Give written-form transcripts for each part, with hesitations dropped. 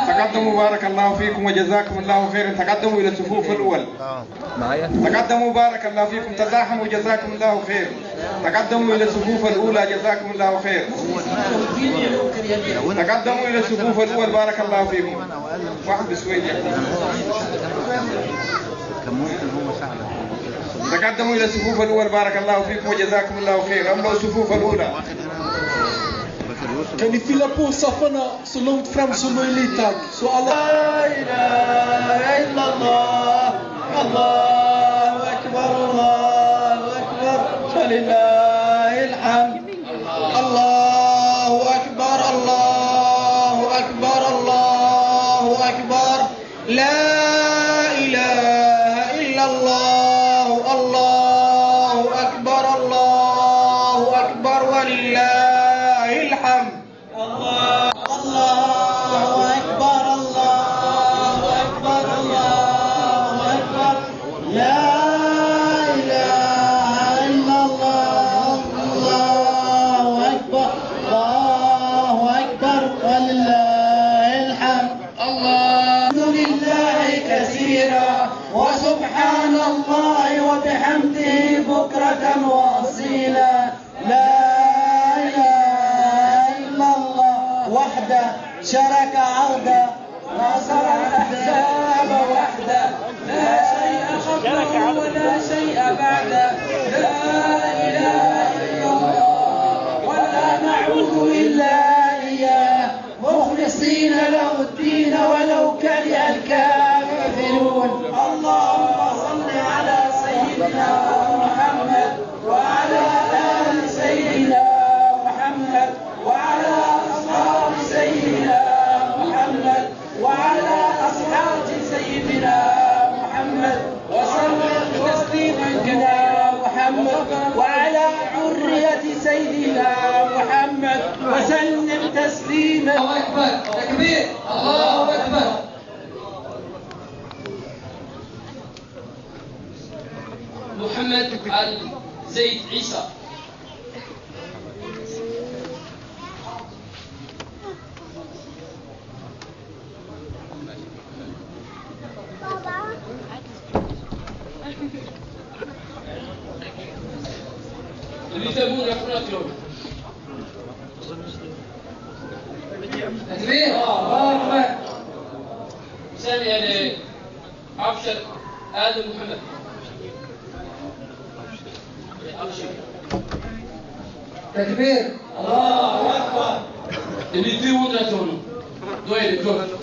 تقدموا بارك الله فيكم وجزاكم الله خيرا. تقدموا إلى الصفوف الأول. تقدموا بارك الله فيكم. تزاحموا جزاكم الله خير. تقدموا إلى الصفوف الأولى جزاكم الله خير. تقدموا إلى الصفوف الأول بارك الله فيكم. واحد بسويد تقدموا إلى الصفوف الأول بارك الله فيكم وجزاكم الله خير. أملوا الصفوف الأولى. Kan ni fylla på saffarna så långt fram som möjligt, tack? Så alla... La ilaha illallah, Allahu akbar, Allahu akbar, walillahil hamd. Allahu akbar, Allahu akbar, Allahu akbar. La ilaha illallah, Allahu akbar, Allahu akbar, walillahil hamd. وسبحان الله وبحمده بكرة وأصيلا. لا إله إلا الله وحده شرك عبده نصر الأحزاب وحده لا شيء قبله ولا شيء بعده. لا إله إلا الله ولا نعبد إلا إياه مخلصين له الدين ولو كره الكافرون. اللهم صل على سيدنا محمد وعلى آل سيدنا محمد وعلى أصحاب سيدنا محمد وعلى أصحاب سيدنا محمد وسلم تسليما كنا محمد وعلى ذرية سيدنا محمد وسلم تسليما. الله أكبر. تكبير. الله أكبر. محمد زيد عيسى. اللي يسمونه أخلاقهم. تكبير. الله أكبر. ثاني أبشر آدم محمد. تكبير. الله أكبر. اللي في وضعتهم دويل كل الله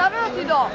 Dove ti do?